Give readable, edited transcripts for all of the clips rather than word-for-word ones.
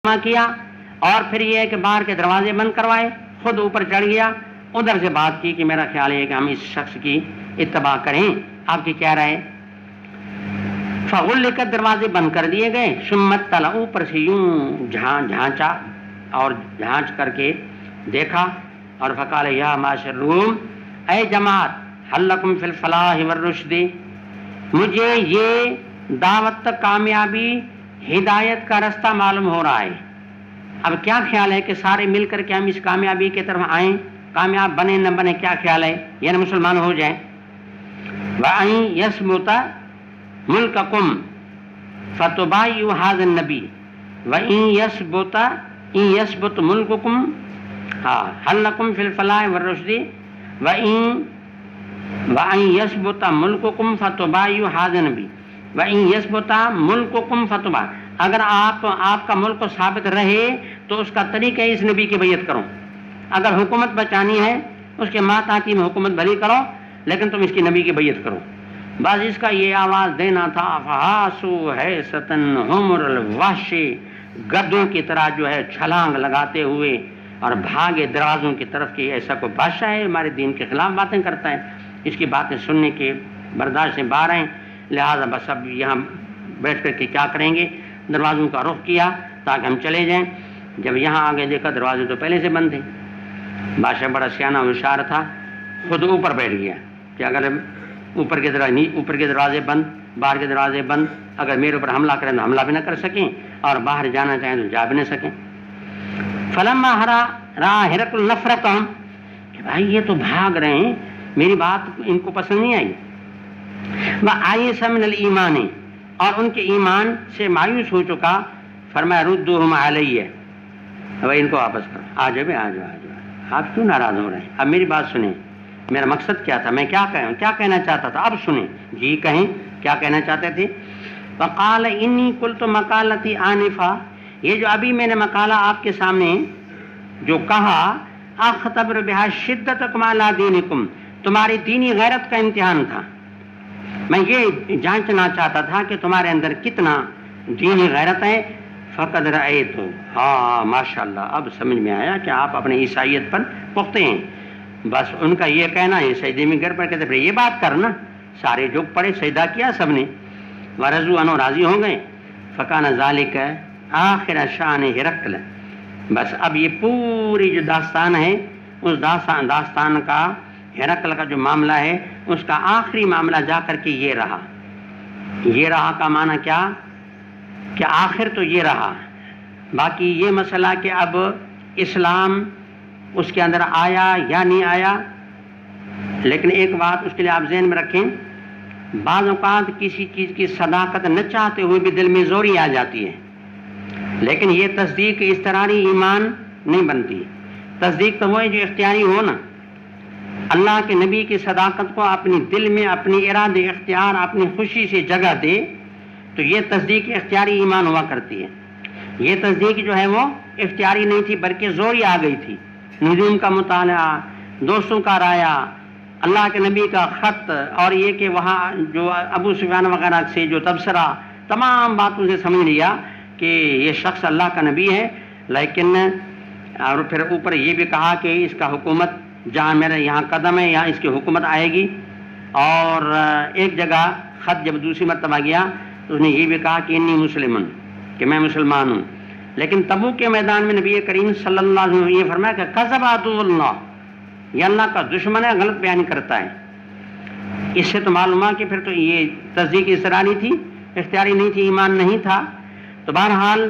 کیا اور پھر یہ کہ باہر کے دروازے بند کروائے، خود اوپر چڑھ گیا، ادھر سے بات کی کہ میرا خیال ہے کہ ہم اس شخص کی اتباع کریں، آپ کی کیا رائے؟ فغلقت، دروازے بند کر دیے گئے، سمت تلا، اوپر سے یوں جھانچا اور جھانچ کر کے دیکھا اور فقال یا معاشر روم، اے جماعت، حل لکم فی الفلاح والرشد، مجھے یہ دعوت تک کامیابی، ہدایت کا رستہ معلوم ہو رہا ہے، اب کیا خیال ہے کہ سارے مل کر کے ہم اس کامیابی کی طرف آئیں، کامیاب بنے نہ بنے کیا خیال ہے، یعنی مسلمان ہو جائیں۔ وَأَن يَثْبُتَ مُلْكَكُمْ فَتُبَايِعُوا هَذَا النَّبِيَّ وَإِن يَثْبُتْ مُلْكُكُمْ هَلْ لَكُمْ فِي الْفَلَاحِ وَالرُّشْدِ وَإِن يَثْبُتَ مُلْكُكُمْ فَتُبَايِعُوا هَذَا النَّبِيَّ وَإِن يَثْبُتَ مُلْكُكُمْ فَتُبَايِعُوا، اگر آپ کا ملک ثابت رہے تو اس کا طریقہ اس نبی کی بیعت کرو، اگر حکومت بچانی ہے اس کے ماتحتی میں حکومت بھلی کرو لیکن تم اس کی نبی کی بیعت کرو۔ بس اس کا یہ آواز دینا تھا، فحاسو حیستن حمر الوحش، گدوں کی طرح جو ہے چھلانگ لگاتے ہوئے اور بھاگے دروازوں کی طرف کہ ایسا کوئی بادشاہ ہے ہمارے دین کے خلاف باتیں کرتا ہے، اس کی باتیں سننے کے برداشت سے باہر ہیں، لہٰذا بس اب یہاں بیٹھ کر کے کیا کریں گے، دروازوں کا رخ کیا تاکہ ہم چلے جائیں۔ جب یہاں آگے دیکھا دروازے تو پہلے سے بند تھے، بادشاہ بڑا سیانہ ہوشیار تھا، خود اوپر بیٹھ گیا کہ اگر اوپر کے دروازے بند، باہر کے دروازے بند، اگر میرے اوپر حملہ کریں تو حملہ بھی نہ کر سکیں اور باہر جانا چاہیں تو جا بھی نہ سکیں۔ فلما رأى هرقل نفرتهم، کہ بھائی یہ تو بھاگ رہے ہیں، میری بات ان کو پسند نہیں آئی۔ وآئس من الایمان، اور ان کے ایمان سے مایوس ہو چکا، فرمایا ردوہم علیہ، اب ان کو واپس کرو، آ جاؤ، آپ کیوں ناراض ہو رہے ہیں؟ اب میری بات سنیں، میرا مقصد کیا تھا، میں کیا کہنا چاہتا تھا، اب سنیں، جی کہیں کیا کہنا چاہتے تھے۔ وقال انی قلت مقالتی آنفا، یہ جو ابھی میں نے مقالہ آپ کے سامنے جو کہا، اختبر بہا شدتکم علی دینکم، تمہاری دینی غیرت کا امتحان تھا، میں یہ جانچنا چاہتا تھا کہ تمہارے اندر کتنا دینی غیرت ہے۔ فقد رأیت، ہاں ماشاءاللہ، اب سمجھ میں آیا کہ آپ اپنے عیسائیت پر پختہ ہیں۔ بس ان کا یہ کہنا ہے سجدے میں گر پڑ کے پھر یہ بات کرنا، سارے جھک پڑے، سجدہ کیا سب نے، ورضوا عنہ، راضی ہو گئے۔ فکان ذالک آخر شان ہرقل، بس اب یہ پوری جو داستان ہے اس داستان کا، ہرقل کا جو معاملہ ہے اس کا آخری معاملہ جا کر کے یہ رہا کا معنی کیا کہ آخر تو یہ رہا، باقی یہ مسئلہ کہ اب اسلام اس کے اندر آیا یا نہیں آیا، لیکن ایک بات اس کے لیے آپ ذہن میں رکھیں، بعض اوقات کسی چیز کی صداقت نہ چاہتے ہوئے بھی دل میں زوری آ جاتی ہے، لیکن یہ تصدیق اضطراری ایمان نہیں بنتی، تصدیق تو وہ ہے جو اختیاری ہو نا، اللہ کے نبی کی صداقت کو اپنی دل میں اپنی ارادے اختیار اپنی خوشی سے جگہ دے تو یہ تصدیق اختیاری ایمان ہوا کرتی ہے۔ یہ تصدیق جو ہے وہ اختیاری نہیں تھی بلکہ زوری آ گئی تھی، نجوم کا مطالعہ، دوستوں کا رایا، اللہ کے نبی کا خط، اور یہ کہ وہاں جو ابو سفیان وغیرہ سے جو تبصرہ، تمام باتوں سے سمجھ لیا کہ یہ شخص اللہ کا نبی ہے، لیکن اور پھر اوپر یہ بھی کہا کہ اس کا حکومت جہاں میرے یہاں قدم ہے یہاں اس کی حکومت آئے گی، اور ایک جگہ خط جب دوسری مرتبہ گیا تو اس نے یہ بھی کہا کہ انی مسلمن، کہ میں مسلمان ہوں، لیکن تبوک کے میدان میں نبی کریم صلی اللہ علیہ وسلم نے یہ فرمایا کہ کذب عدو اللہ، یہ اللہ کا دشمن ہے، غلط بیان کرتا ہے۔ اس سے تو معلوم ہوا کہ پھر تو یہ تصدیق اضطراری تھی، اختیاری نہیں تھی، ایمان نہیں تھا۔ تو بہرحال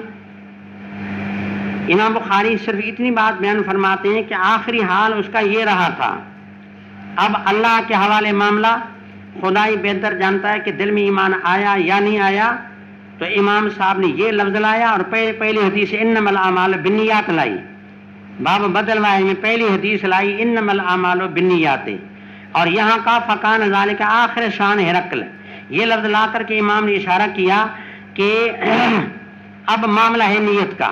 امام بخاری صرف اتنی بات بیان فرماتے ہیں کہ آخری حال اس کا یہ رہا تھا، اب اللہ کے حوالے معاملہ، خدائی بہتر جانتا ہے کہ دل میں ایمان آیا یا نہیں آیا۔ تو امام صاحب نے یہ لفظ لایا اور پہلی حدیث انما الاعمال بالنیات لائی، باب بدل واحد میں پہلی حدیث لائی انما الاعمال بالنیات، اور یہاں کا فکان ذالک آخر شان ہرقل، یہ لفظ لا کر کے امام نے اشارہ کیا کہ اب معاملہ ہے نیت کا،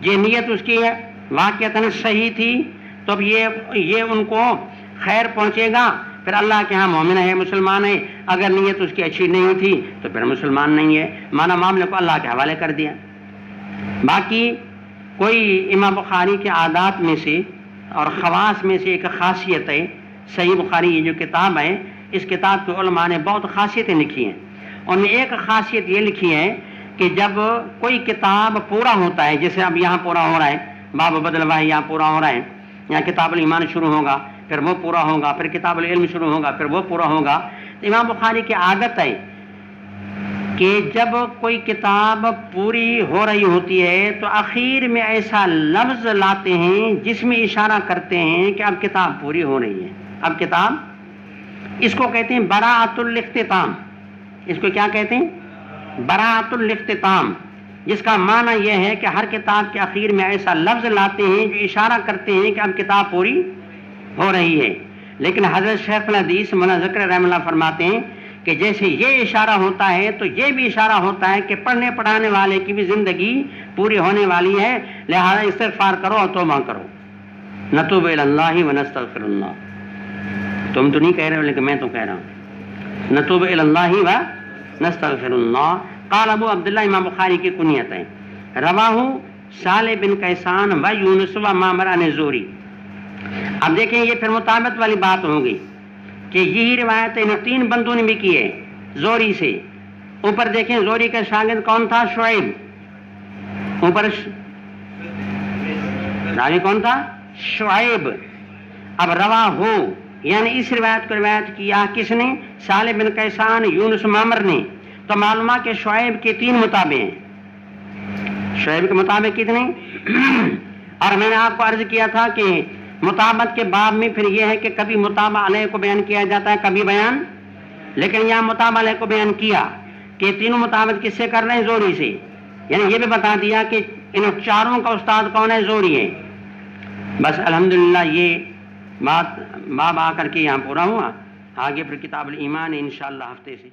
یہ نیت اس کی واقعتاً صحیح تھی تو اب یہ ان کو خیر پہنچے گا، پھر اللہ کے ہاں مومن ہے، مسلمان ہے، اگر نیت اس کی اچھی نہیں تھی تو پھر مسلمان نہیں ہے، مانا معاملے کو اللہ کے حوالے کر دیا۔ باقی کوئی امام بخاری کے عادات میں سے اور خواص میں سے ایک خاصیت ہے، صحیح بخاری یہ جو کتاب ہے، اس کتاب کے علماء نے بہت خاصیتیں لکھی ہیں، ان میں ایک خاصیت یہ لکھی ہے کہ جب کوئی کتاب پورا ہوتا ہے، جیسے اب یہاں پورا ہو رہا ہے، باب بدل واہ یہاں پورا ہو رہا ہے، یہاں کتاب الایمان شروع ہوگا، پھر وہ پورا ہوگا، پھر کتاب العلم شروع ہوگا، پھر وہ پورا ہوگا، تو امام بخاری کی عادت ہے کہ جب کوئی کتاب پوری ہو رہی ہوتی ہے تو آخر میں ایسا لفظ لاتے ہیں جس میں اشارہ کرتے ہیں کہ اب کتاب پوری ہو رہی ہے، اب کتاب، اس کو کہتے ہیں براءۃ الاختتام، اس کو کیا کہتے ہیں؟ براءۃ الاختتام، جس کا معنی یہ ہے کہ ہر کتاب کے آخر میں ایسا لفظ لاتے ہیں جو اشارہ کرتے ہیں کہ اب کتاب پوری ہو رہی ہے۔ لیکن حضرت شیخ الحدیث مولانا ذکر رحمہ اللہ فرماتے ہیں کہ جیسے یہ اشارہ ہوتا ہے تو یہ بھی اشارہ ہوتا ہے کہ پڑھنے پڑھانے والے کی بھی زندگی پوری ہونے والی ہے، لہذا استغفار کرو اور توبہ کرو، نتوب الی اللہ ونستغفر اللہ۔ تم تو نہیں کہہ رہے ہو لیکن میں تو کہہ رہا ہوں، نتوب الی اللہ ونستغفر اللہ۔ قال ابو عبداللہ، امام بخاری کی کنیت ہے، رواہ صالح بن کیسان و یونس و معمر عن زہری۔ اب دیکھیں یہ پھر مطابقت والی بات ہوگی کہ یہی روایت ان تین بندوں نے بھی کی ہے زہری سے۔ اوپر دیکھیں زہری کا شاگرد کون تھا؟ شعیب۔ اوپر راوی کون تھا؟ شعیب۔ اب روا ہو یعنی اس روایت کو روایت کیا کس نے؟ صالح بن کیسان، یونس معمر نے، تو معلومہ کہ شعیب کے تین مطابق ہیں۔ شعیب کے مطابق کتنے؟ اور میں نے آپ کو عرض کیا تھا کہ مطابقت کے باب میں پھر یہ ہے کہ کبھی مطابع علیہ کو بیان کیا جاتا ہے، کبھی بیان، لیکن یہاں مطابع علیہ کو بیان کیا کہ تینوں مطابقت کس سے کر رہے ہیں؟ زہری سے، یعنی یہ بھی بتا دیا کہ ان چاروں کا استاد کون ہے؟ زہری ہے۔ بس الحمدللہ یہ بات باب آ کر کے یہاں پورا ہوا، آگے پھر کتاب الایمان انشاءاللہ ہفتے سے